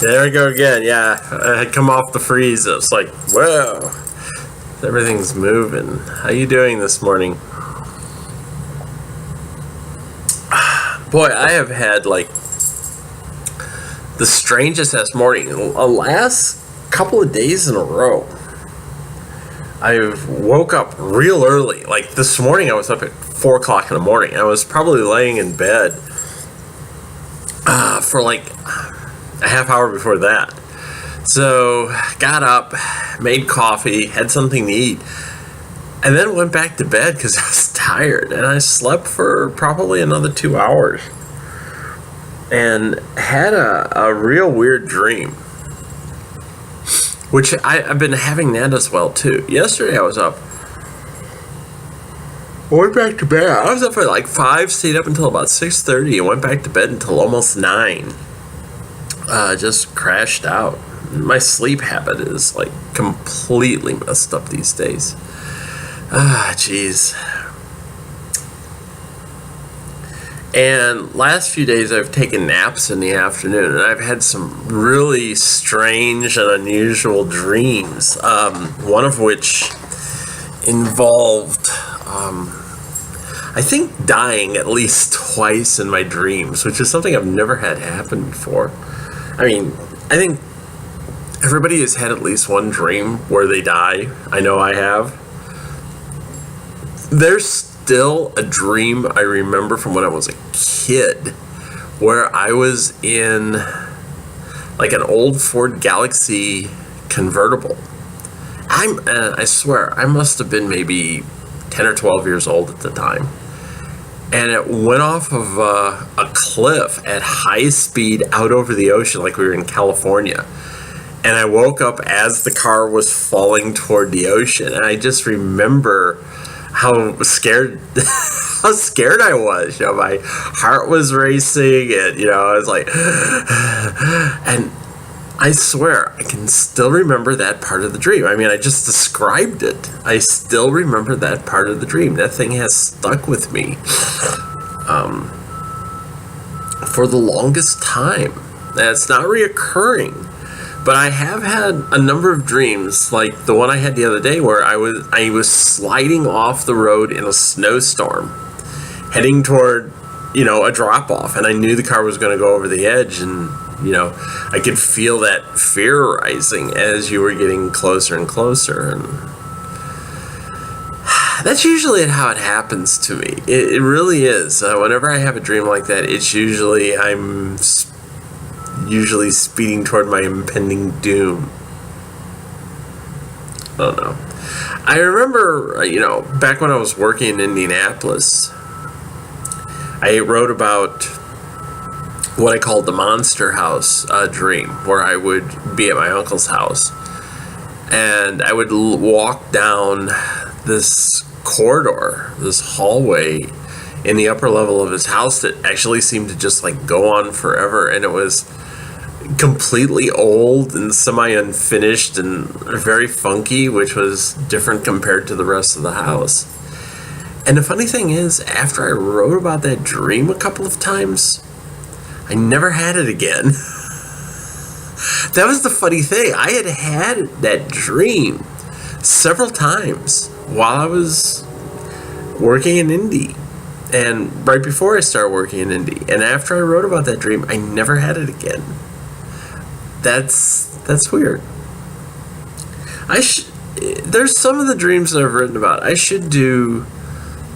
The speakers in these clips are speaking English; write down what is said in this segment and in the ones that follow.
There we go again. Yeah, I had come off the freeze. It was like, whoa, everything's moving. How you doing this morning? Boy, I have had like the strangest ass morning. The last couple of days in a row, I've woke up real early. Like this morning, I was up at 4 o'clock in the morning. I was probably laying in bed for like a half hour before that. So got up, made coffee, had something to eat, and then went back to bed because I was tired. And I slept for probably another 2 hours and had a real weird dream, which I've been having that as well too. Yesterday I was up, went back to bed. I was up at like 5, stayed up until about 6:30, and went back to bed until almost 9. Just crashed out. My sleep habit is like completely messed up these days. Jeez. And last few days I've taken naps in the afternoon, and I've had some really strange and unusual dreams. One of which involved, I think, dying at least twice in my dreams, which is something I've never had happen before. I mean, I think everybody has had at least one dream where they die. I know I have. There's still a dream I remember from when I was a kid where I was in like an old Ford Galaxy convertible. I swear, I must have been maybe 10 or 12 years old at the time. And it went off of a cliff at high speed out over the ocean like we were in California. And I woke up as the car was falling toward the ocean. And I just remember how scared I was. You know, my heart was racing, and I was like, and I swear I can still remember that part of the dream. I mean, I just described it. I still remember that part of the dream. That thing has stuck with me for the longest time. And it's not reoccurring. But I have had a number of dreams, like the one I had the other day where I was sliding off the road in a snowstorm, heading toward, a drop-off, and I knew the car was going to go over the edge, and, I could feel that fear rising as you were getting closer and closer, and that's usually how it happens to me. It really is. Whenever I have a dream like that, it's usually I'm usually speeding toward my impending doom. I don't know. I remember, back when I was working in Indianapolis, I wrote about what I called the Monster House dream, where I would be at my uncle's house, and I would walk down this corridor, this hallway in the upper level of his house that actually seemed to just like go on forever, and it was completely old and semi-unfinished and very funky, which was different compared to the rest of the house. And the funny thing is, after I wrote about that dream a couple of times, I never had it again. That was the funny thing. I had that dream several times while I was working in Indy, and right before I started working in Indy. And after I wrote about that dream, I never had it again. That's weird. There's some of the dreams that I've written about. I should do,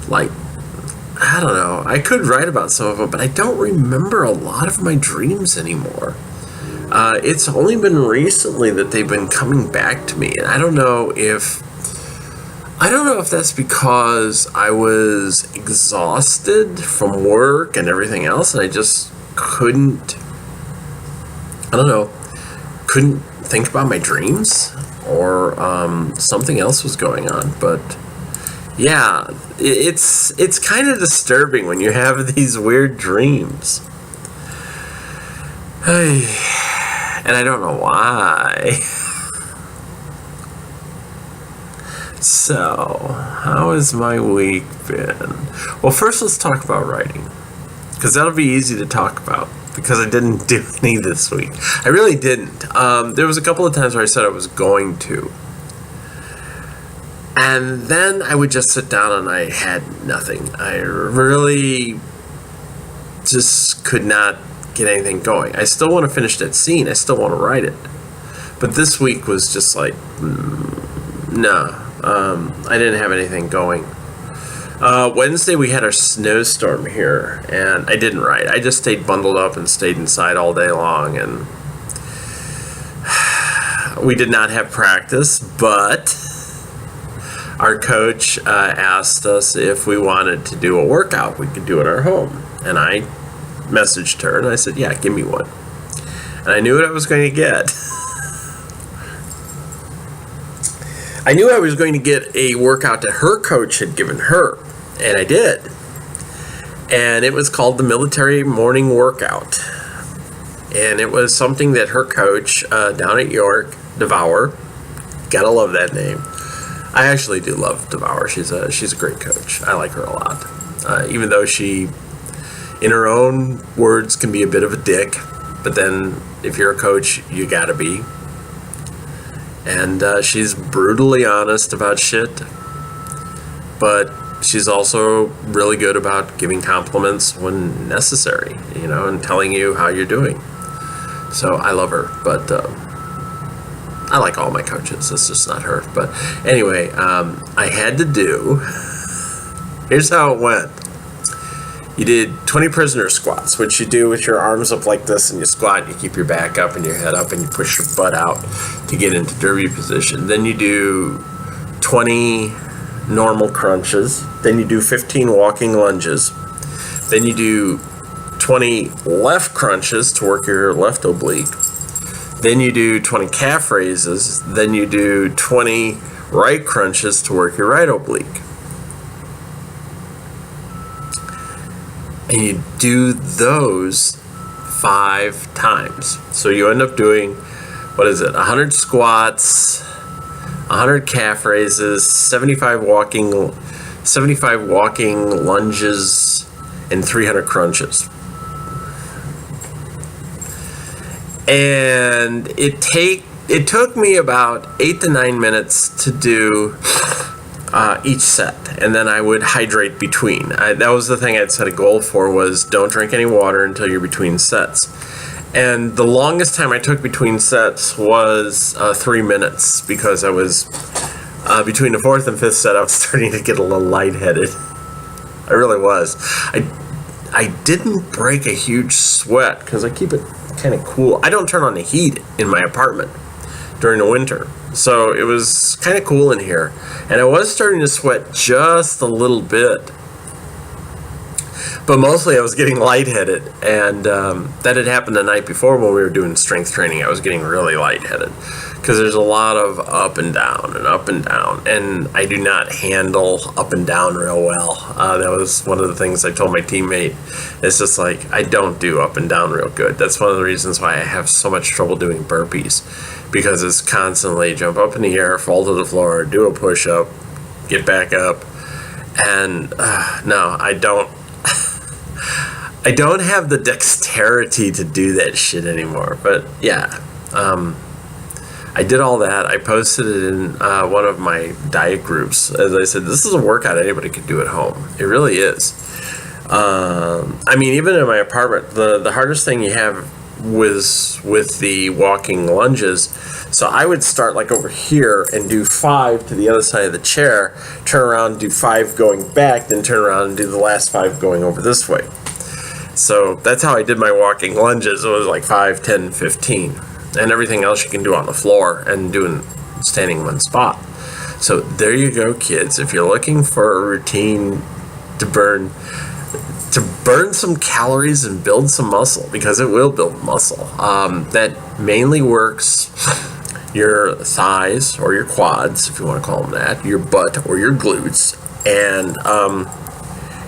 like, I don't know. I could write about some of them, but I don't remember a lot of my dreams anymore. It's only been recently that they've been coming back to me, and I don't know if that's because I was exhausted from work and everything else, and I just couldn't think about my dreams, or something else was going on. But yeah, it's kind of disturbing when you have these weird dreams. And I don't know why. So, how has my week been? Well, first let's talk about writing, because that'll be easy to talk about. because I didn't do any this week. I really didn't. There was a couple of times where I said I was going to. And then I would just sit down and I had nothing. I really just could not get anything going. I still want to finish that scene. I still want to write it. But this week was just like, no. I didn't have anything going. Wednesday we had our snowstorm here, and I didn't write. I just stayed bundled up and stayed inside all day long, and we did not have practice, but our coach asked us if we wanted to do a workout we could do at our home. And I messaged her, and I said, yeah, give me one. And I knew what I was going to get. I knew I was going to get a workout that her coach had given her, and I did. And it was called the Military Morning Workout. And it was something that her coach down at York, Devour, gotta love that name. I actually do love Devour. She's a great coach. I like her a lot. Even though she, in her own words, can be a bit of a dick. But then, if you're a coach, you gotta be. And she's brutally honest about shit, but she's also really good about giving compliments when necessary, and telling you how you're doing. So I love her, but I like all my coaches. It's just not her. But anyway, I had to do, here's how it went. You did 20 prisoner squats, which you do with your arms up like this, and you squat, you keep your back up and your head up, and you push your butt out to get into derby position. Then you do 20 normal crunches. Then you do 15 walking lunges. Then you do 20 left crunches to work your left oblique. Then you do 20 calf raises. Then you do 20 right crunches to work your right oblique. And you do those 5 times. So you end up doing, 100 squats, 100 calf raises, 75 walking lunges, and 300 crunches. And it took me about 8 to 9 minutes to do each set, and then I would hydrate between. That was the thing I'd set a goal for, was don't drink any water until you're between sets. And the longest time I took between sets was 3 minutes, because I was between the 4th and 5th set I was starting to get a little lightheaded. I really was. I didn't break a huge sweat because I keep it kind of cool. I don't turn on the heat in my apartment during the winter, so it was kind of cool in here, and I was starting to sweat just a little bit, but mostly I was getting lightheaded, and that had happened the night before when we were doing strength training. I was getting really lightheaded because there's a lot of up and down, and I do not handle up and down real well. That was one of the things I told my teammate. It's just like, I don't do up and down real good. That's one of the reasons why I have so much trouble doing burpees, because it's constantly jump up in the air, fall to the floor, do a push-up, get back up, and no, I don't have the dexterity to do that shit anymore. But yeah, I did all that. I posted it in one of my diet groups. As I said, this is a workout anybody could do at home. It really is. I mean, even in my apartment, the hardest thing you have was with the walking lunges. So I would start like over here and do 5 to the other side of the chair, turn around, do 5 going back, then turn around and do the last 5 going over this way. So that's how I did my walking lunges. It was like 5, 10, 15. And everything else you can do on the floor and doing standing in one spot. So there you go, kids. If you're looking for a routine to burn some calories and build some muscle, because it will build muscle, that mainly works your thighs or your quads, if you want to call them that, your butt or your glutes, and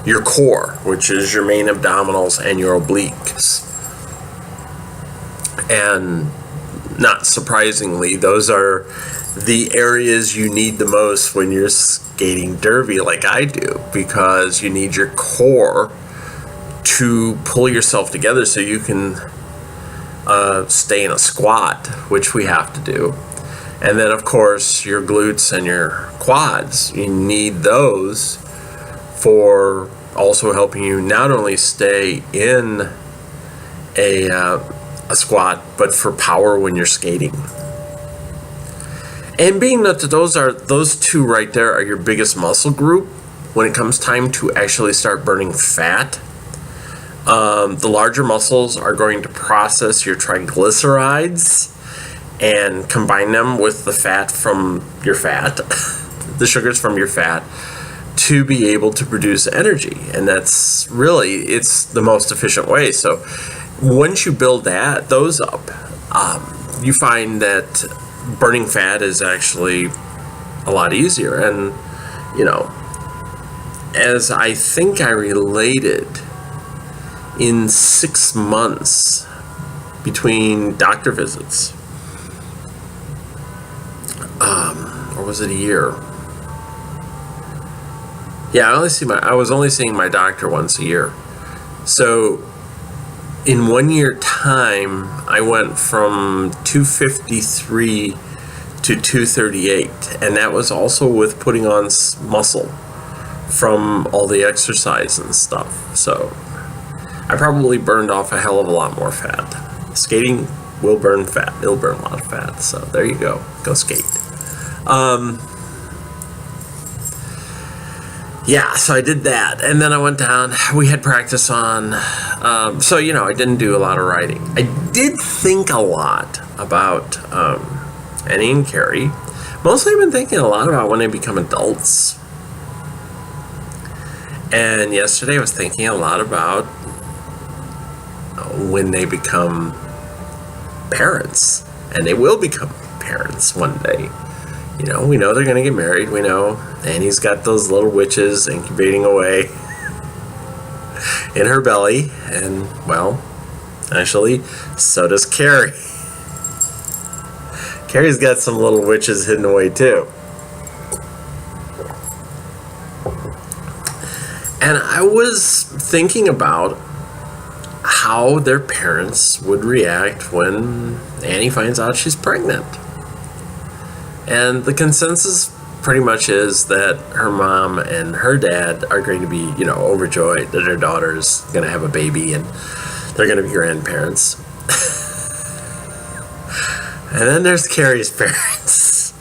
your core, which is your main abdominals and your obliques. And not surprisingly, those are the areas you need the most when you're skating derby like I do, because you need your core to pull yourself together so you can stay in a squat, which we have to do. And then, of course, your glutes and your quads, you need those for also helping you not only stay in a squat, but for power when you're skating. And being that those two right there are your biggest muscle group, when it comes time to actually start burning fat, the larger muscles are going to process your triglycerides and combine them with the fat from your fat, the sugars from your fat, to be able to produce energy. And that's really, it's the most efficient way. So once you build those up, you find that burning fat is actually a lot easier. And, as I think I related, in 6 months between doctor visits, or was it a year? Yeah, I was only seeing my doctor once a year. So in 1 year time, I went from 253 to 238, and that was also with putting on muscle from all the exercise and stuff. So I probably burned off a hell of a lot more fat. Skating will burn fat. It'll burn a lot of fat. So there you go. Go skate. Yeah, so I did that. And then I went down. We had practice on. So, I didn't do a lot of riding. I did think a lot about Annie and Carrie. Mostly I've been thinking a lot about when they become adults. And yesterday I was thinking a lot about when they become parents. And they will become parents one day. We know they're going to get married. We know Annie's got those little witches incubating away in her belly. And, well, actually, so does Carrie. Carrie's got some little witches hidden away, too. And I was thinking about how their parents would react when Annie finds out she's pregnant. And the consensus pretty much is that her mom and her dad are going to be, overjoyed that their daughter's going to have a baby and they're going to be grandparents. And then there's Carrie's parents.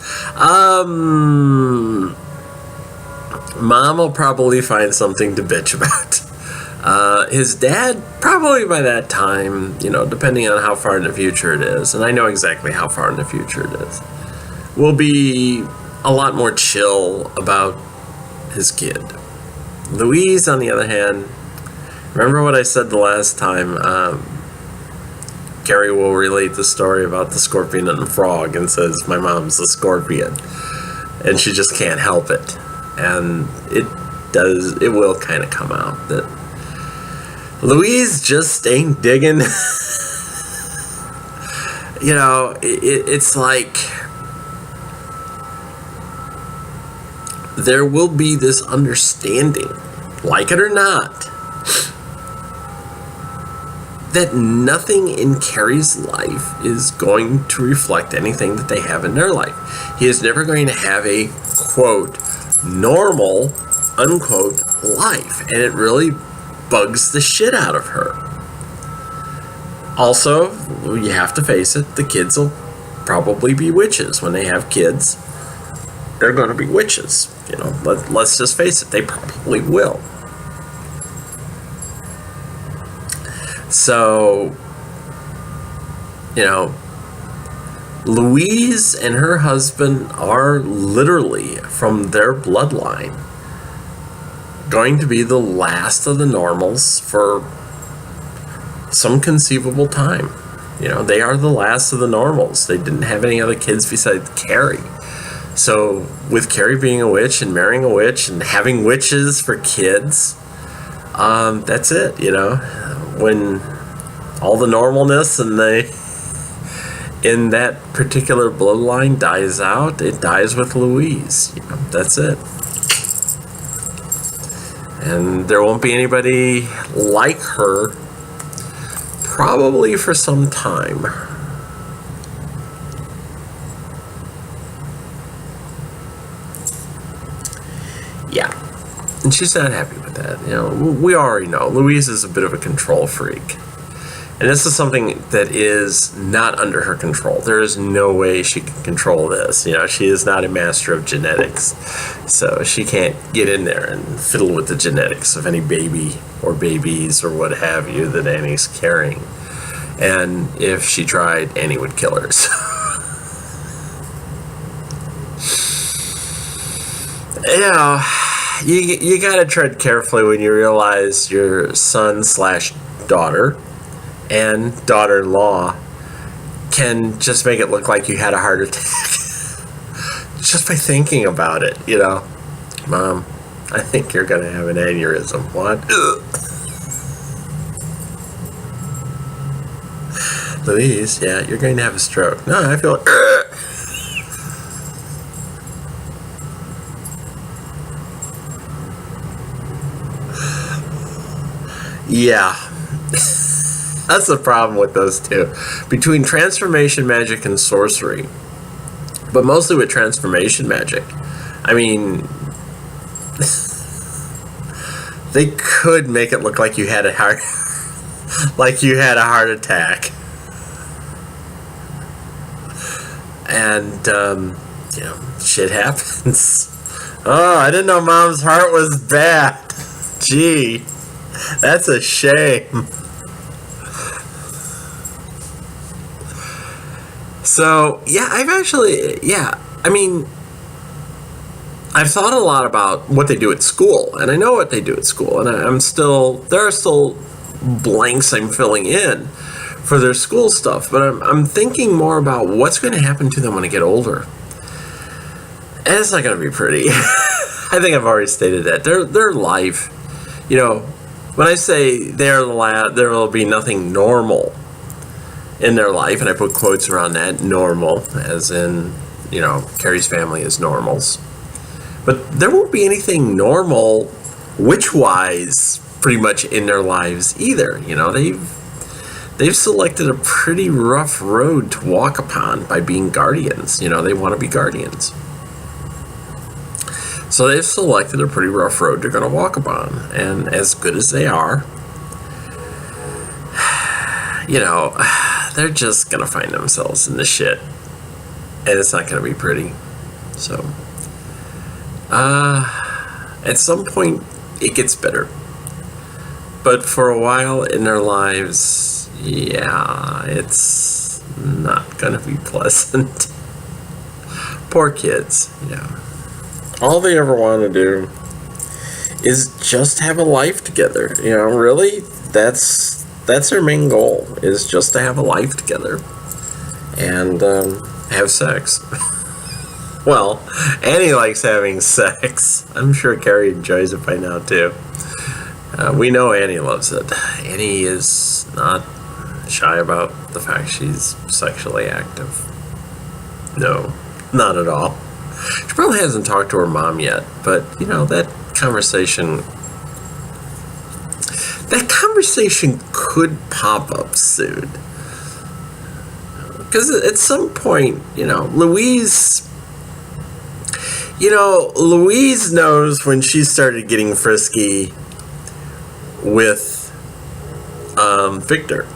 Mom will probably find something to bitch about. His dad, probably by that time, depending on how far in the future it is, and I know exactly how far in the future it is, will be a lot more chill about his kid. Louise, on the other hand, remember what I said the last time? Carrie will relate the story about the scorpion and the frog and says, my mom's a scorpion. And she just can't help it. And it will kind of come out that Louise just ain't digging. It's like there will be this understanding, like it or not, that nothing in Carrie's life is going to reflect anything that they have in their life. He is never going to have a, quote, normal, unquote, life. And it really bugs the shit out of her. Also, you have to face it, the kids will probably be witches. When they have kids, they're going to be witches. Let's just face it, they probably will. So, Louise and her husband are literally, from their bloodline, going to be the last of the normals for some conceivable time. They are the last of the normals. They didn't have any other kids besides Carrie. So, with Carrie being a witch and marrying a witch and having witches for kids, that's it, When all the normalness in that particular bloodline dies out, it dies with Louise. That's it. And there won't be anybody like her probably for some time. Yeah. And she's not happy with that. You know, we already know Louise is a bit of a control freak. And this is something that is not under her control. There is no way she can control this. You know, she is not a master of genetics. So she can't get in there and fiddle with the genetics of any baby or babies or what have you that Annie's carrying. And if she tried, Annie would kill her. So. You know, you gotta tread carefully when you realize your son/daughter and daughter-in-law can just make it look like you had a heart attack just by thinking about it. You know, Mom, I think you're gonna have an aneurysm. What? Louise, yeah, you're going to have a stroke. No, I feel. Yeah. That's the problem with those two. Between transformation magic and sorcery, but mostly with transformation magic, I mean, they could make it look like you had a heart attack. And, you know, shit happens. Oh, I didn't know Mom's heart was bad. Gee, that's a shame. So, yeah, I mean, I've thought a lot about what they do at school, and I know what they do at school, and there are still blanks I'm filling in for their school stuff, but I'm thinking more about what's going to happen to them when they get older. And it's not going to be pretty. I think I've already stated that. Their life, you know, when I say there will be nothing normal in their life, and I put quotes around that, normal, as in, you know, Carrie's family is normals. But there won't be anything normal witch-wise pretty much in their lives either. You know, they've selected a pretty rough road to walk upon by being guardians. You know, they want to be guardians. So they've selected a pretty rough road they're going to walk upon. And as good as they are, you know, they're just going to find themselves in the shit. And it's not going to be pretty. So, at some point, it gets better. But for a while in their lives, yeah, it's not going to be pleasant. Poor kids, you know. All they ever want to do is just have a life together. You know, really, that's their main goal, is just to have a life together and have sex. Well, Annie likes having sex. I'm sure Carrie enjoys it by now too. We know Annie loves it. Annie is not shy about the fact she's sexually active. No, not at all. She probably hasn't talked to her mom yet, but, you know, that conversation could pop up soon. Because at some point, you know, Louise knows when she started getting frisky with Victor.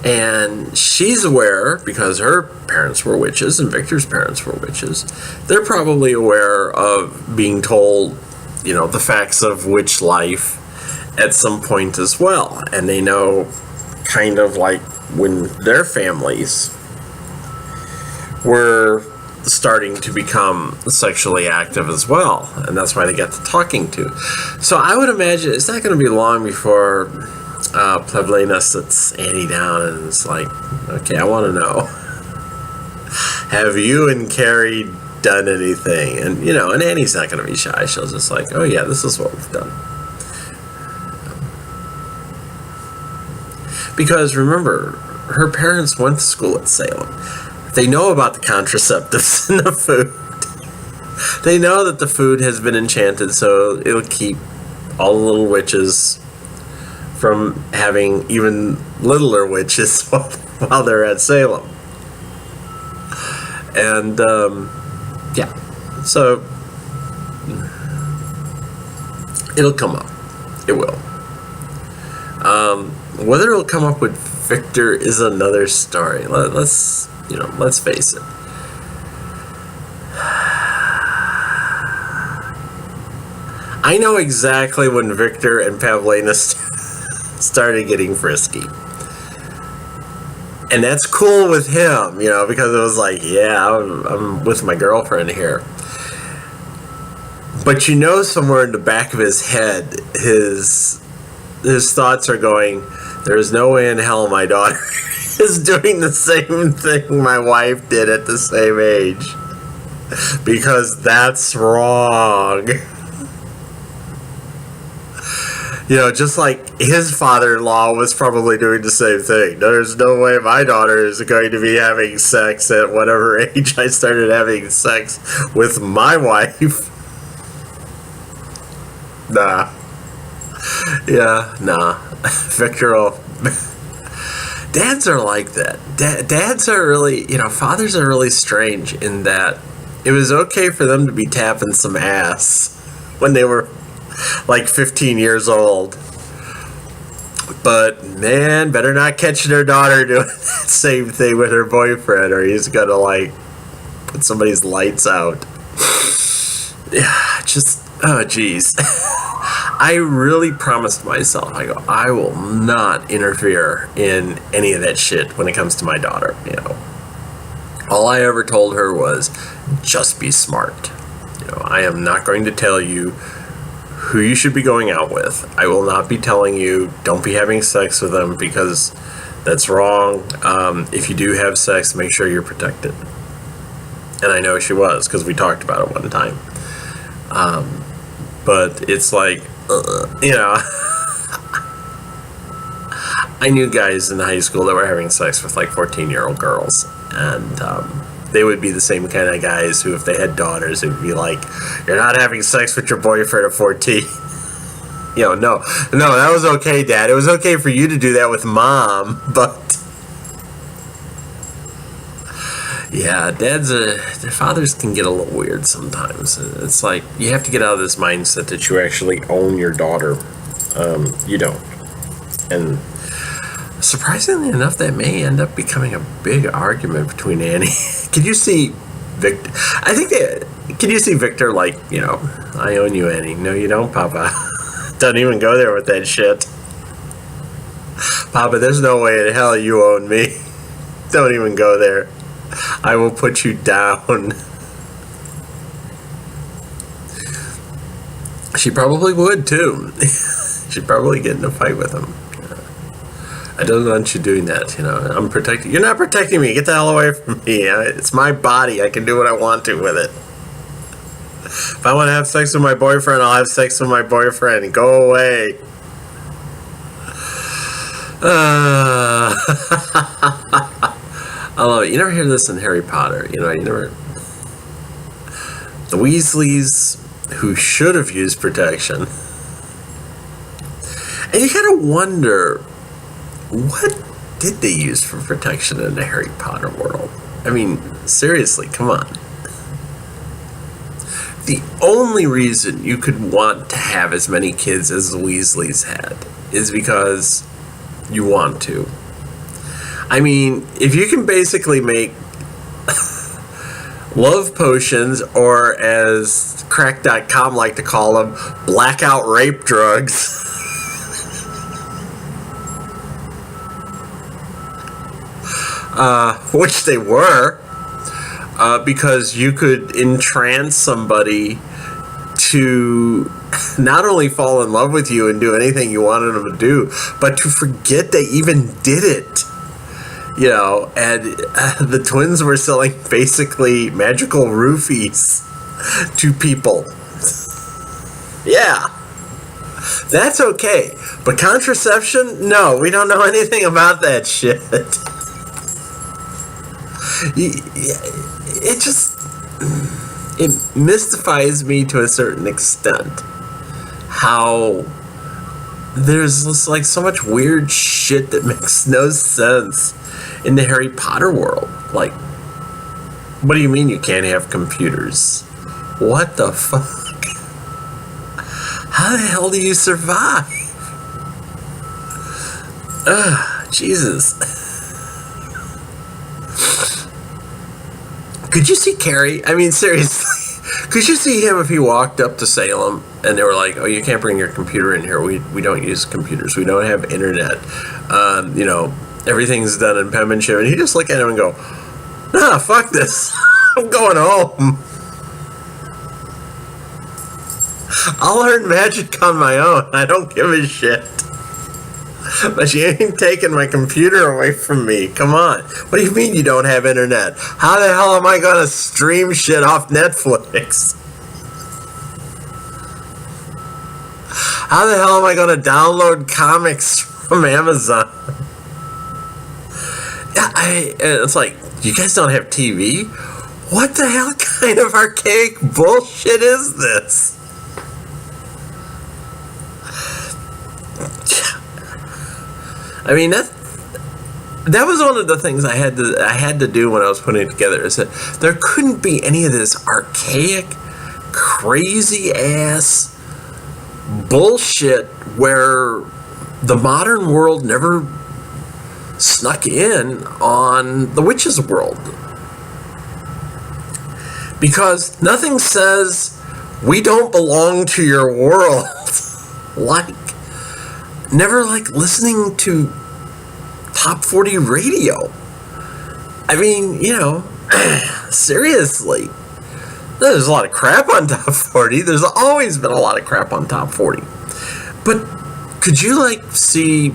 And she's aware, because her parents were witches and Victor's parents were witches, they're probably aware of being told, you know, the facts of witch life at some point as well. And they know kind of like when their families were starting to become sexually active as well. And that's why they got to talking to. So I would imagine it's not going to be long before Plevlena sits Annie down and is like, okay, I want to know, have you and Carrie done anything? And, you know, and Annie's not going to be shy. She'll just like, oh yeah, this is what we've done. Because remember, her parents went to school at Salem. They know about the contraceptives in the food. They know that the food has been enchanted, so it'll keep all the little witches from having even littler witches while they're at Salem. And, yeah. So, it'll come up. It will. Whether it'll come up with Victor is another story. Let's face it. I know exactly when Victor and Pavlina started getting frisky. And that's cool with him, because it was like, yeah, I'm with my girlfriend here. But somewhere in the back of his head, his thoughts are going, there's no way in hell my daughter is doing the same thing my wife did at the same age. Because that's wrong. Just like his father-in-law was probably doing the same thing. There's no way my daughter is going to be having sex at whatever age I started having sex with my wife. Nah. Yeah, nah. Victor dads are like that. Dads are really, fathers are really strange in that it was okay for them to be tapping some ass when they were like 15 years old. But man, better not catch their daughter doing that same thing with her boyfriend, or he's gonna put somebody's lights out. Yeah, oh geez. I really promised myself, I will not interfere in any of that shit when it comes to my daughter. All I ever told her was, just be smart. I am not going to tell you who you should be going out with. I will not be telling you, don't be having sex with them, because that's wrong. If you do have sex, make sure you're protected. And I know she was, because we talked about it one time. But it's like, I knew guys in high school that were having sex with 14-year-old girls. And they would be the same kind of guys who, if they had daughters, it would be like, you're not having sex with your boyfriend at 14. No, that was okay, Dad. It was okay for you to do that with Mom, but yeah, their fathers can get a little weird sometimes. It's like, you have to get out of this mindset that you actually own your daughter. You don't. And surprisingly enough, that may end up becoming a big argument between Annie. Can you see Victor? Can you see Victor I own you, Annie. No, you don't, Papa. Don't even go there with that shit. Papa, there's no way in hell you own me. Don't even go there. I will put you down. She probably would, too. She'd probably get in a fight with him. I don't want you doing that, I'm protecting. You're not protecting me. Get the hell away from me. It's my body. I can do what I want to with it. If I want to have sex with my boyfriend, I'll have sex with my boyfriend. Go away. Although, you never hear this in Harry Potter. You never. The Weasleys, who should have used protection. And you kind of wonder, what did they use for protection in the Harry Potter world? I mean, seriously, come on. The only reason you could want to have as many kids as the Weasleys had is because you want to. I mean, if you can basically make love potions, or as crack.com like to call them, blackout rape drugs, which they were, because you could entrance somebody to not only fall in love with you and do anything you wanted them to do, but to forget they even did it. And the twins were selling basically magical roofies to people. Yeah. That's okay. But contraception? No, we don't know anything about that shit. it mystifies me to a certain extent how there's just like so much weird shit that makes no sense in the Harry Potter world. Like, what do you mean you can't have computers? What the fuck? How the hell do you survive? Ugh, Jesus. Could you see Carrie? I mean, seriously. Could you see him if he walked up to Salem and they were like, oh, you can't bring your computer in here. We don't use computers. We don't have internet. You know, everything's done in penmanship. And he just look at him and go, nah, fuck this. I'm going home. I'll learn magic on my own. I don't give a shit. But you ain't taking my computer away from me. Come on. What do you mean you don't have internet? How the hell am I going to stream shit off Netflix? How the hell am I going to download comics from Amazon? Yeah, it's like, you guys don't have TV? What the hell kind of archaic bullshit is this? I mean, that was one of the things I had to do when I was putting it together, is that there couldn't be any of this archaic, crazy ass bullshit where the modern world never snuck in on the witches' world. Because nothing says we don't belong to your world like never like listening to Top 40 radio. I mean, you know, seriously. There's a lot of crap on Top 40. There's always been a lot of crap on Top 40. But could you like see,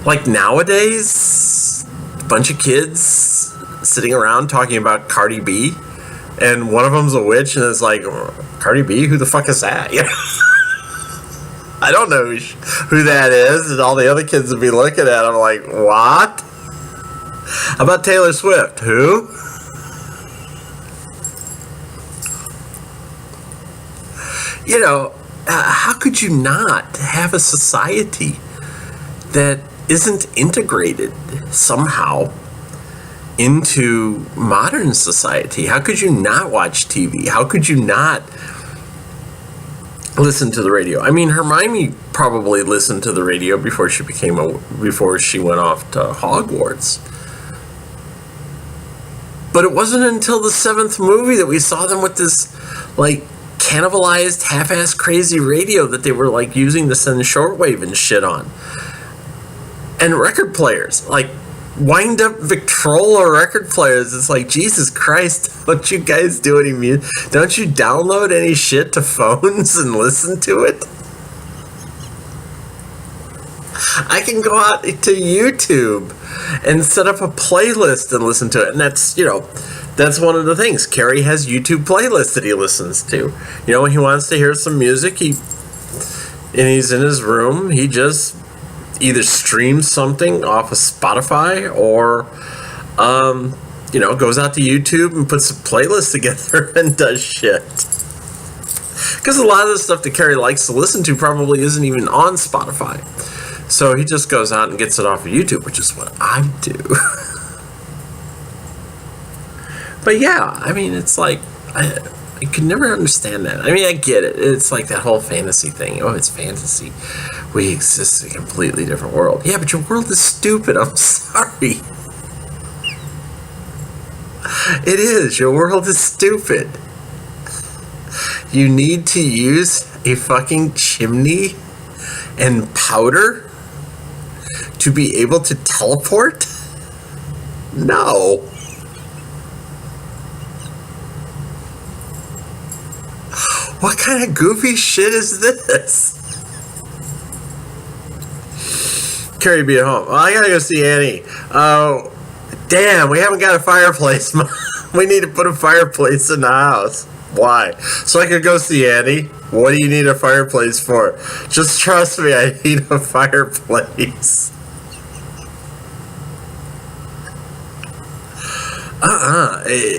like nowadays, a bunch of kids sitting around talking about Cardi B, and one of them's a witch, and it's like, Cardi B? Who the fuck is that? You know? I don't know who that is, and all the other kids would be looking at him like, what? How about Taylor Swift? Who? You know, how could you not have a society that isn't integrated somehow into modern society? How could you not watch TV? How could you not listen to the radio? I mean, Hermione probably listened to the radio before she went off to Hogwarts. But it wasn't until the 7th movie that we saw them with this, like, cannibalized, half-assed crazy radio that they were, like, using to send shortwave and shit on. And record players, like, wind-up Victrola record players. It's like, Jesus Christ, don't you guys do any music? Don't you download any shit to phones and listen to it? I can go out to YouTube and set up a playlist and listen to it. And that's, you know, that's one of the things. Carrie has YouTube playlists that he listens to. You know, when he wants to hear some music, and he's in his room, he just either streams something off of Spotify or, you know, goes out to YouTube and puts a playlist together and does shit. Because a lot of the stuff that Carrie likes to listen to probably isn't even on Spotify. So he just goes out and gets it off of YouTube, which is what I do. But yeah, I mean, it's like, I could never understand that. I mean, I get it. It's like that whole fantasy thing. Oh, it's fantasy. We exist in a completely different world. Yeah, but your world is stupid. I'm sorry. It is. Your world is stupid. You need to use a fucking chimney and powder to be able to teleport? No. What kind of goofy shit is this? Carrie be at home. Oh, I gotta go see Annie. Oh, damn, we haven't got a fireplace. We need to put a fireplace in the house. Why? So I could go see Annie. What do you need a fireplace for? Just trust me, I need a fireplace.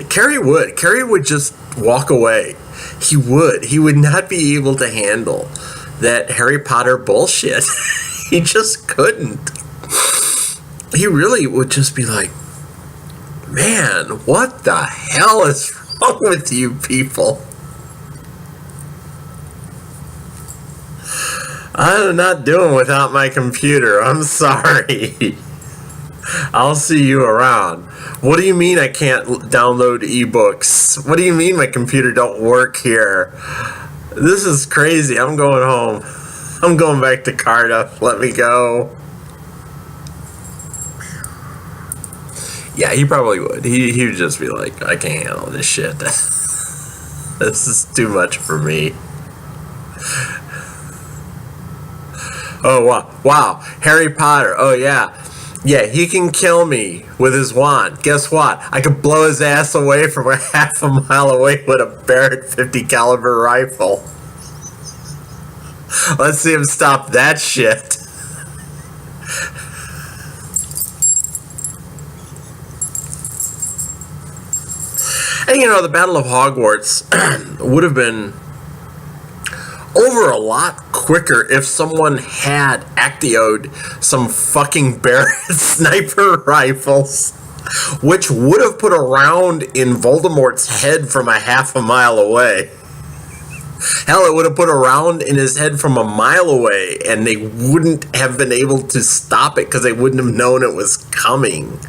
Carrie would. Carrie would just walk away. He would. He would not be able to handle that Harry Potter bullshit. He just couldn't. He really would just be like, man, what the hell is wrong with you people? I'm not doing without my computer. I'm sorry. I'll see you around. What do you mean I can't download ebooks? What do you mean my computer don't work here? This is crazy. I'm going home. I'm going back to Cardiff. Let me go. Yeah, he probably would. He would just be like, I can't handle this shit. This is too much for me. Oh, wow. Harry Potter. Oh, yeah. Yeah, he can kill me with his wand. Guess what? I could blow his ass away from a half a mile away with a Barrett 50 caliber rifle. Let's see him stop that shit. And you know, the Battle of Hogwarts would have been over a lot quicker if someone had Actioed some fucking Barrett sniper rifles, which would have put a round in Voldemort's head from a half a mile away. Hell, it would have put a round in his head from a mile away, and they wouldn't have been able to stop it because they wouldn't have known it was coming.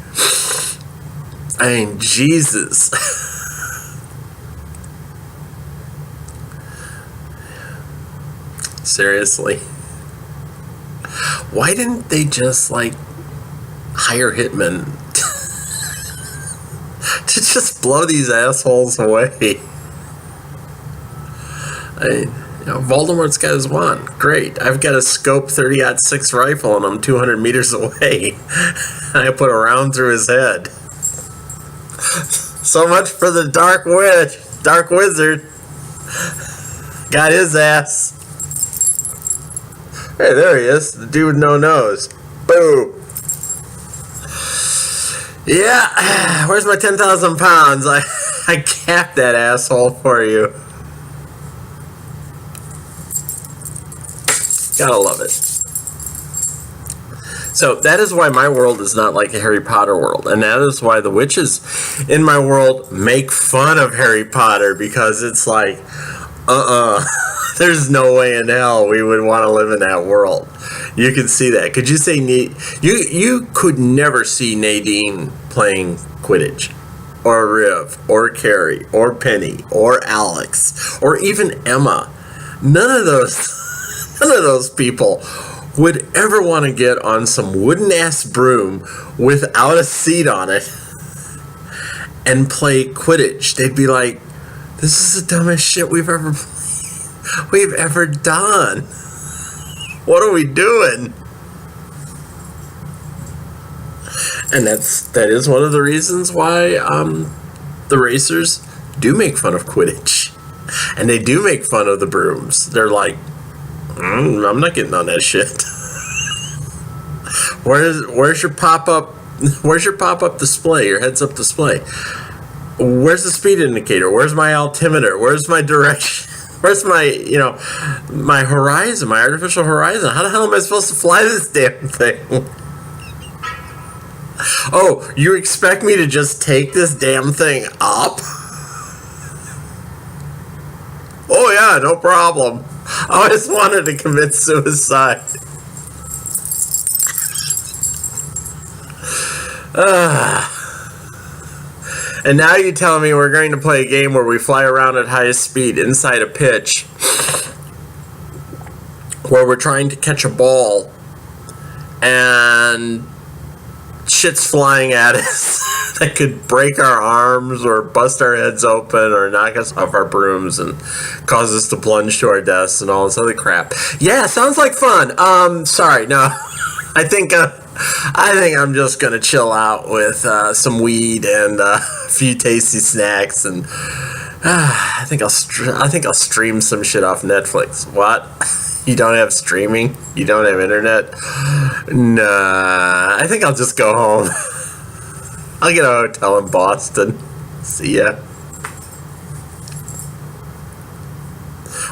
I mean, Jesus. Seriously. Why didn't they just, like, hire hitmen to just blow these assholes away? Voldemort's got his wand. Great. I've got a scope 30-06 rifle and I'm 200 meters away. And I put a round through his head. So much for the Dark Wizard. Got his ass. Hey, there he is. The dude with no nose. Boom. Yeah. Where's my 10,000 pounds? I capped that asshole for you. Gotta love it. So that is why my world is not like a Harry Potter world. And that is why the witches in my world make fun of Harry Potter, because it's like, there's no way in hell we would want to live in that world. You can see that. Could you say you could never see Nadine playing Quidditch, or Riv, or Carrie, or Penny, or Alex, or even Emma. None of those people would ever want to get on some wooden ass broom without a seat on it and play Quidditch. They'd be like, this is the dumbest shit we've ever done. What are we doing? And that is one of the reasons why the racers do make fun of Quidditch, and they do make fun of the brooms. They're like, I'm not getting on that shit. Where's your pop-up? Where's your pop-up display? Your heads-up display? Where's the speed indicator? Where's my altimeter? Where's my direction? Where's my, my horizon, my artificial horizon? How the hell am I supposed to fly this damn thing? Oh, you expect me to just take this damn thing up? Oh yeah, no problem. I always wanted to commit suicide. And now you tell me we're going to play a game where we fly around at highest speed inside a pitch, where we're trying to catch a ball and shit's flying at us that could break our arms or bust our heads open or knock us off our brooms and cause us to plunge to our deaths and all this other crap. Yeah, sounds like fun. Sorry, no. I think I'm just gonna chill out with some weed and a few tasty snacks, and I think I'll stream some shit off Netflix. What? You don't have streaming? You don't have internet? Nah, I think I'll just go home. I'll get a hotel in Boston. See ya.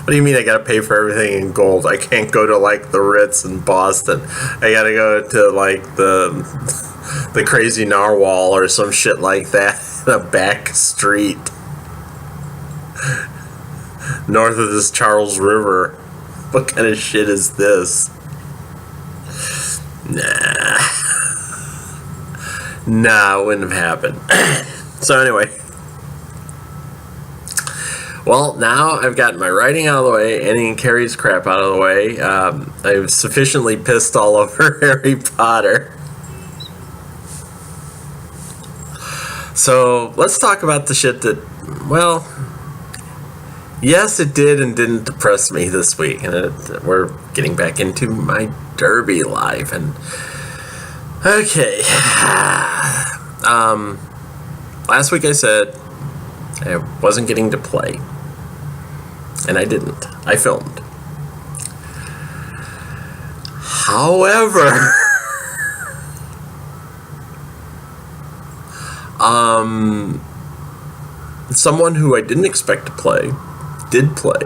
What do you mean I gotta pay for everything in gold? I can't go to like the Ritz in Boston. I gotta go to like the Crazy Narwhal or some shit like that. The back street north of this Charles River. What kind of shit is this? Nah, it wouldn't have happened. So anyway. Well, now I've gotten my writing out of the way, Annie and Carrie's crap out of the way. I've sufficiently pissed all over Harry Potter. So let's talk about the shit that, well, yes, it did and didn't depress me this week. And we're getting back into my Derby life. And okay. Last week I said I wasn't getting to play. And I didn't. I filmed. However, someone who I didn't expect to play did play.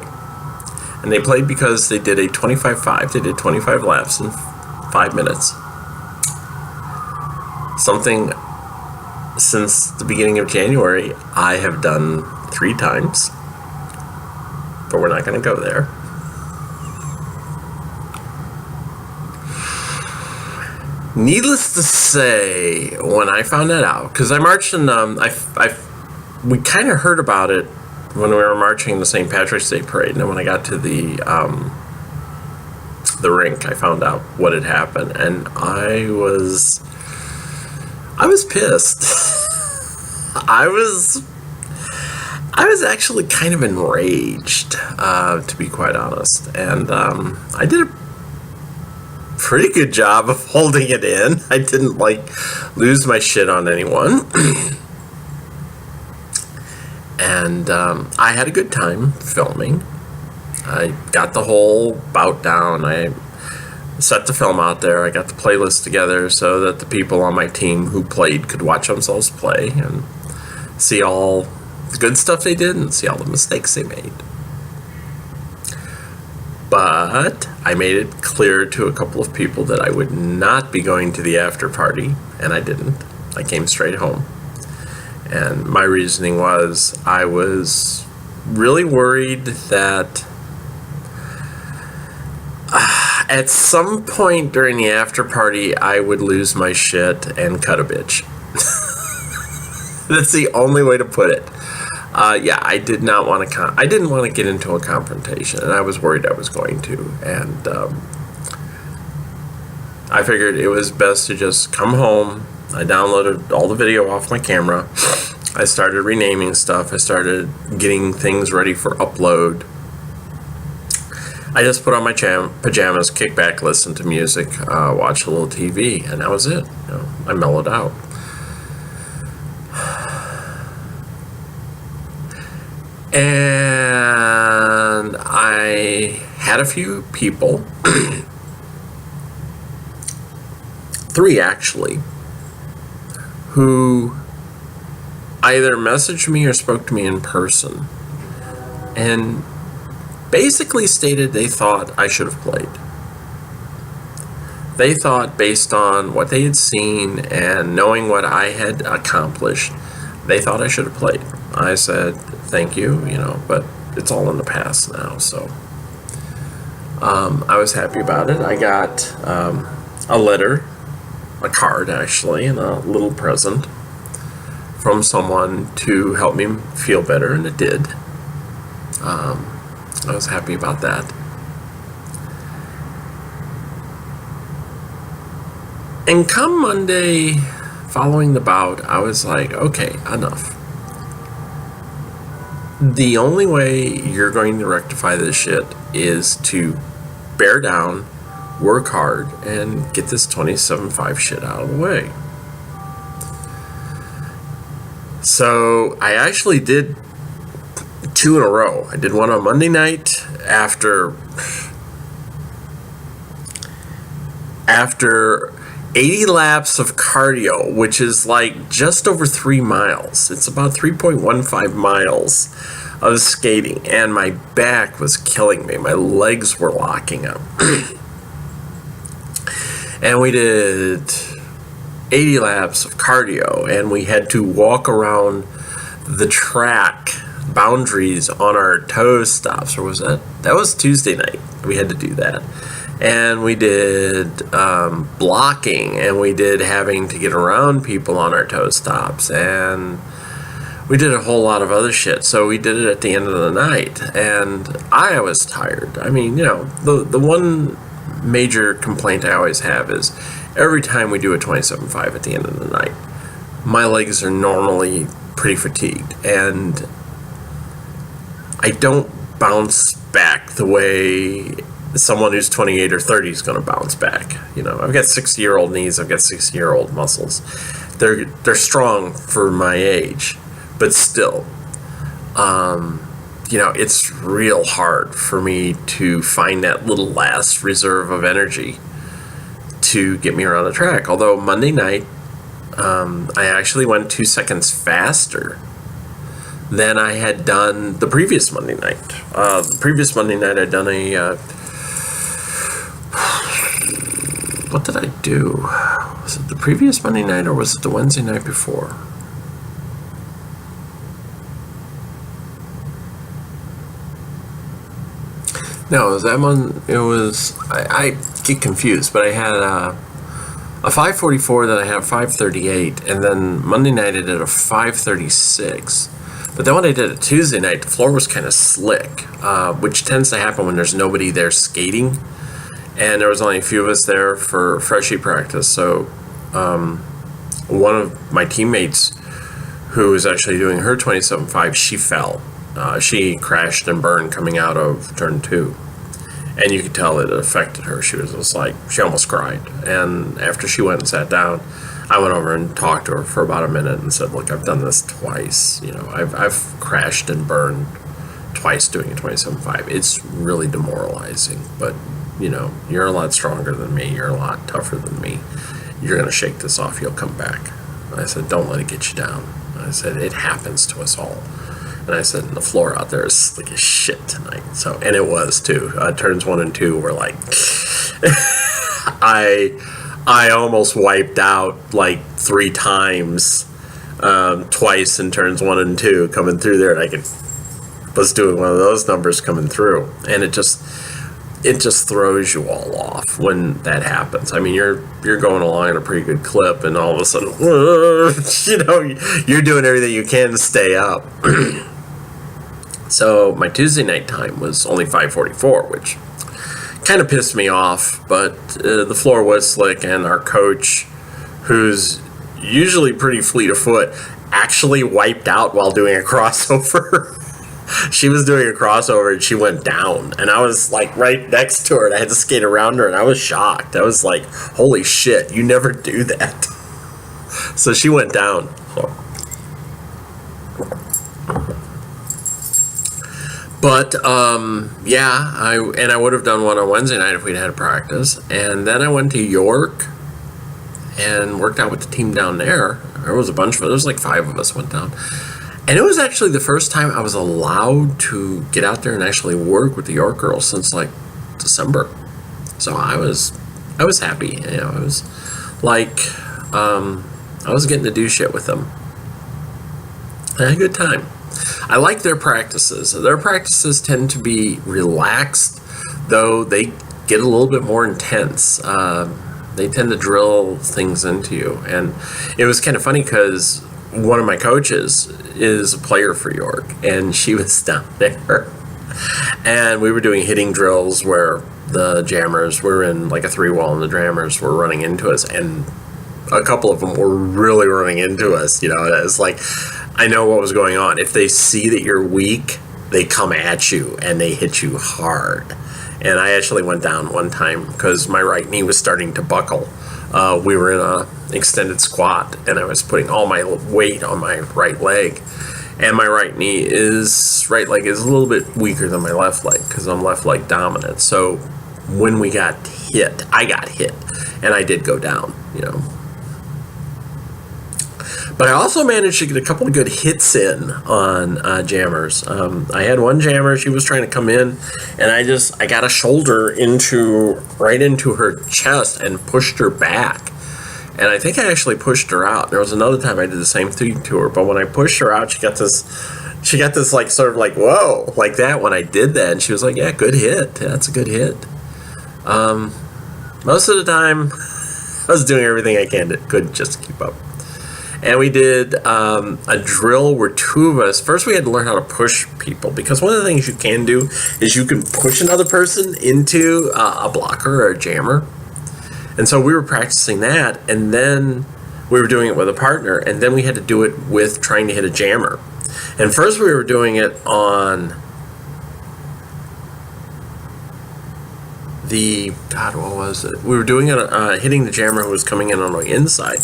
And they played because they did a 25-5. They did 25 laps in 5 minutes. Something since the beginning of January I have done 3 times. But we're not going to go there. Needless to say, when I found that out, because I marched in, we kind of heard about it when we were marching in the St. Patrick's Day parade, and then when I got to the rink, I found out what had happened, and I was pissed. I was actually kind of enraged, to be quite honest, and I did a pretty good job of holding it in. I didn't lose my shit on anyone. And I had a good time filming. I got the whole bout down. I set the film out there. I got the playlist together so that the people on my team who played could watch themselves play and see all the good stuff they did and see all the mistakes they made. But I made it clear to a couple of people that I would not be going to the after party, and I didn't. I came straight home. And my reasoning was I was really worried that at some point during the after party I would lose my shit and cut a bitch. That's the only way to put it. I did not want to. I didn't want to get into a confrontation, and I was worried I was going to. And I figured it was best to just come home. I downloaded all the video off my camera. I started renaming stuff. I started getting things ready for upload. I just put on my pajamas, kick back, listen to music, watch a little TV, and that was it. I mellowed out. And I had a few people, 3 actually, who either messaged me or spoke to me in person and basically stated they thought I should have played. They thought, based on what they had seen and knowing what I had accomplished, they thought I should have played. I said, thank you, but it's all in the past now, so I was happy about it. I got a letter, a card actually, and a little present from someone to help me feel better, and it did. I was happy about that. And come Monday following the bout, I was like, okay, enough. The only way you're going to rectify this shit is to bear down, work hard, and get this 27.5 shit out of the way. So I actually did 2 in a row. I did one on Monday night after 80 laps of cardio, which is like just over 3 miles. It's about 3.15 miles of skating, and my back was killing me. My legs were locking up. And we did 80 laps of cardio, and we had to walk around the track boundaries on our toe stops. Or was that was Tuesday night? We had to do that. And we did blocking, and we did having to get around people on our toe stops, and we did a whole lot of other shit. So we did it at the end of the night, and I was tired. I mean, the one major complaint I always have is every time we do a 27.5 at the end of the night, my legs are normally pretty fatigued, and I don't bounce back the way someone who's 28 or 30 is going to bounce back. I've got 60-year-old knees, I've got 60-year-old muscles. They're strong for my age, but still, it's real hard for me to find that little last reserve of energy to get me around the track. Although Monday night, I actually went 2 seconds faster than I had done the previous Monday night. The previous Monday night, I'd done what did I do? Was it the previous Monday night, or was it the Wednesday night before? No, it was that one. It was, I get confused, but I had a 5:44, then I had a 5:38, and then Monday night I did a 5:36. But then when I did it Tuesday night, the floor was kind of slick, which tends to happen when there's nobody there skating, and there was only a few of us there for freshie practice. So one of my teammates, who was actually doing her 27.5, she fell. She crashed and burned coming out of turn 2, and you could tell it affected her. She was just like, she almost cried. And after she went and sat down, I went over and talked to her for about a minute and said, look, I've done this twice. I've crashed and burned twice doing a 27.5. It's really demoralizing, but you're a lot stronger than me. You're a lot tougher than me. You're going to shake this off. You'll come back. I said, don't let it get you down. I said, it happens to us all. And I said, the floor out there is slick as shit tonight. And it was too. Turns 1 and 2 were like, I almost wiped out like 3 times, twice in turns 1 and 2 coming through there, and I was doing one of those numbers coming through, and it just throws you all off when that happens. I mean, you're going along at a pretty good clip, and all of a sudden, you're doing everything you can to stay up. So my Tuesday night time was only 5:44, which kind of pissed me off, but the floor was slick, and our coach, who's usually pretty fleet of foot, actually wiped out while doing a crossover. She was doing a crossover and she went down, and I was like right next to her, and I had to skate around her, and I was shocked. I was like, holy shit, you never do that. So she went down. But I would have done one on Wednesday night if we'd had a practice. And then I went to York and worked out with the team down there. There was a bunch of us. There was like 5 of us went down. And it was actually the first time I was allowed to get out there and actually work with the York girls since like December. So I was happy. It was like I was getting to do shit with them. I had a good time. I like their practices. Their practices tend to be relaxed, though they get a little bit more intense. They tend to drill things into you. And it was kind of funny because one of my coaches is a player for York, and she was down there. And we were doing hitting drills where the jammers were in like a 3-wall, and the jammers were running into us. And a couple of them were really running into us. It's like, I know what was going on. If they see that you're weak, they come at you and they hit you hard. And I actually went down one time because my right knee was starting to buckle. We were in a extended squat, and I was putting all my weight on my right leg. And my right leg is a little bit weaker than my left leg because I'm left leg dominant. So when we got hit. I got hit, and I did go down, you know. But I also managed to get a couple of good hits in on jammers. I had one jammer, she was trying to come in, and I got a shoulder right into her chest and pushed her back. And I think I actually pushed her out. There was another time I did the same thing to her, but when I pushed her out, she got this like sort of like, whoa, like that when I did that. And she was like, yeah, good hit. That's a good hit. Most of the time, I was doing everything I could just to keep up. And we did a drill where two of us, first we had to learn how to push people, because one of the things you can do is you can push another person into a blocker or a jammer. And so we were practicing that, and then we were doing it with a partner, and then we had to do it with trying to hit a jammer. And first we were doing it on what was it? We were doing it, hitting the jammer who was coming in on the inside.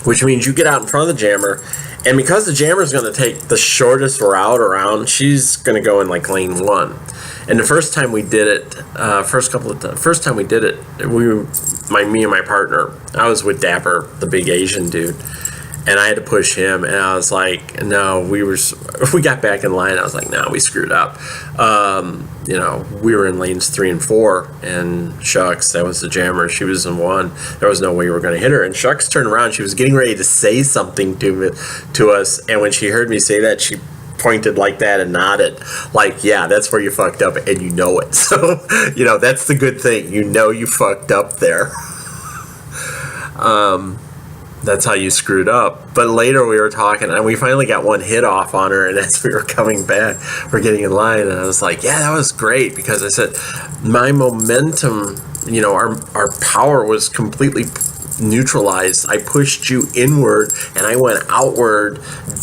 Which means you get out in front of the jammer, and because the jammer is going to take the shortest route around, she's going to go in like lane 1. And the first time we did it, me and my partner, I was with Dapper, the big Asian dude, and I had to push him, and I was like, no, we got back in line. I was like, no, we screwed up. We were in lanes 3 and 4, and Shucks, that was the jammer. She was in 1. There was no way we were going to hit her. And Shucks turned around. She was getting ready to say something to us, and when she heard me say that, she pointed like that and nodded like, yeah, that's where you fucked up, and you know it. So, that's the good thing. You fucked up there. That's how you screwed up. But later we were talking, and we finally got one hit off on her, and as we were coming back, we're getting in line, and I was like, yeah, that was great, because I said my momentum, our power was completely neutralized. I pushed you inward, and I went outward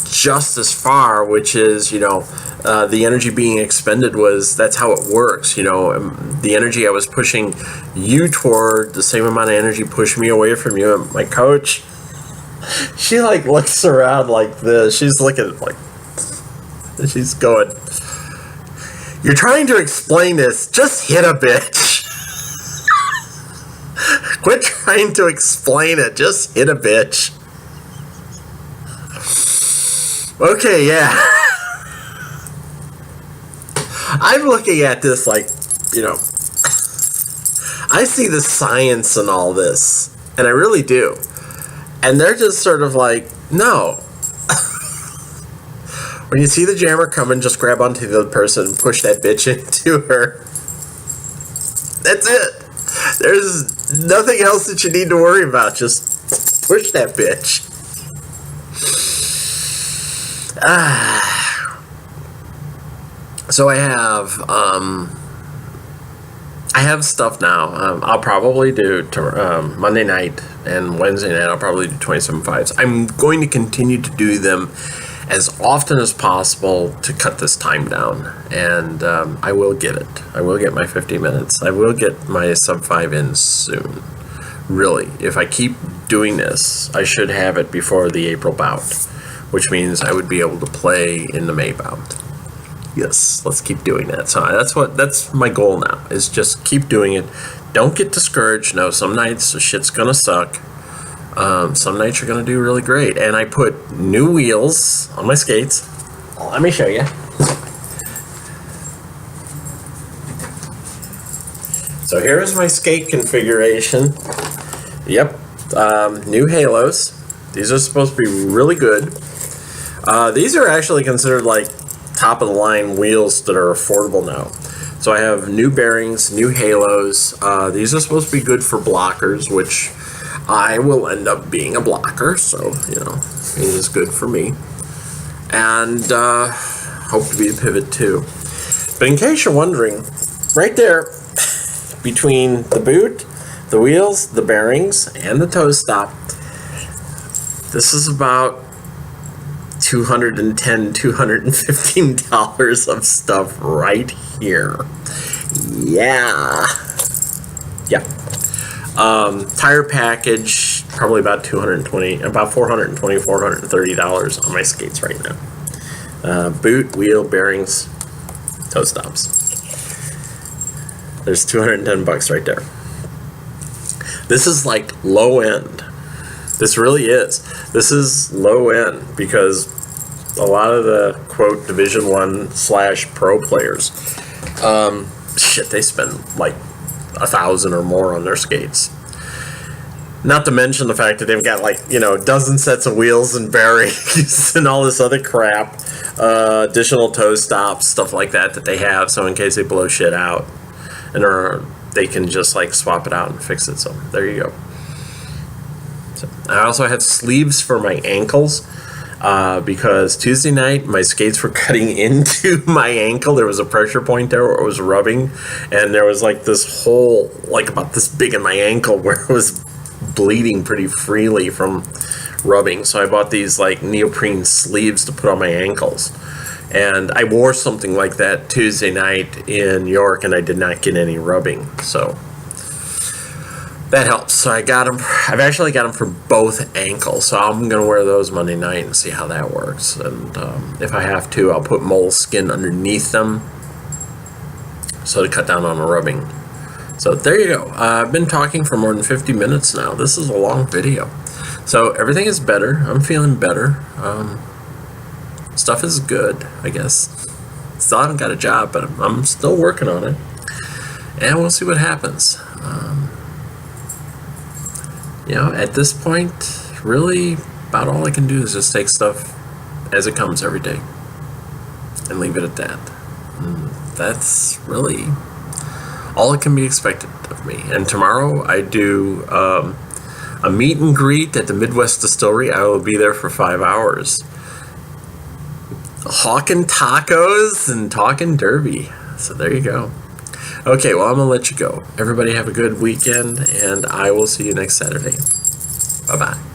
just as far, which is, the energy being expended that's how it works. The energy I was pushing you toward, the same amount of energy pushed me away from you. And my coach, she like looks around like this. She's looking like, she's going, you're trying to explain this, just hit a bitch. Quit trying to explain it, just hit a bitch. Okay, yeah. I'm looking at this like, I see the science in all this, and I really do. And they're just sort of like, no. When you see the jammer coming, just grab onto the other person and push that bitch into her. That's it. There's nothing else that you need to worry about. Just push that bitch. So I have stuff now. I'll probably do Monday night and Wednesday night. I'll probably do 27.5s. I'm going to continue to do them as often as possible to cut this time down, and I will get it. I will get my 50 minutes. I will get my sub 5 in soon. Really, if I keep doing this, I should have it before the April bout, which means I would be able to play in the May bout. Yes, let's keep doing that. So that's my goal now, is just keep doing it. Don't get discouraged. No, some nights the shit's gonna suck. Some nights you're gonna do really great. And I put new wheels on my skates. Let me show you. So here's my skate configuration. Yep, new halos. These are supposed to be really good. These are actually considered like top of the line wheels that are affordable now. So I have new bearings, new halos. These are supposed to be good for blockers, which I will end up being a blocker, so it is good for me. And hope to be a pivot too. But in case you're wondering, right there between the boot, the wheels, the bearings, and the toe stop, this is about $210, $215 of stuff right here. Yeah. Tire package, probably about $430 on my skates right now. Boot, wheel, bearings, toe stops. There's $210 right there. This is like low end. This really is. This is low end because a lot of the quote Division 1/pro players, they spend like $1,000 or more on their skates. Not to mention the fact that they've got like, a dozen sets of wheels and bearings and all this other crap, additional toe stops, stuff like that they have. So in case they blow shit out, and they can just like swap it out and fix it. So there you go. So I also had sleeves for my ankles. Because Tuesday night my skates were cutting into my ankle. There was a pressure point there where it was rubbing, and there was like this hole like about this big in my ankle where it was bleeding pretty freely from rubbing. So I bought these like neoprene sleeves to put on my ankles, and I wore something like that Tuesday night in New York, and I did not get any rubbing. So that helps. So I've actually got them for both ankles. So I'm going to wear those Monday night and see how that works. And if I have to, I'll put moleskin underneath them so to cut down on the rubbing. So there you go. I've been talking for more than 50 minutes now. This is a long video. So everything is better. I'm feeling better. Stuff is good, I guess. Still haven't got a job, but I'm still working on it. And we'll see what happens. At this point, really, about all I can do is just take stuff as it comes every day and leave it at that. And that's really all that can be expected of me. And tomorrow I do a meet and greet at the Midwest Distillery. I will be there for 5 hours, hawking tacos and talking derby. So there you go. Okay, well, I'm going to let you go. Everybody have a good weekend, and I will see you next Saturday. Bye-bye.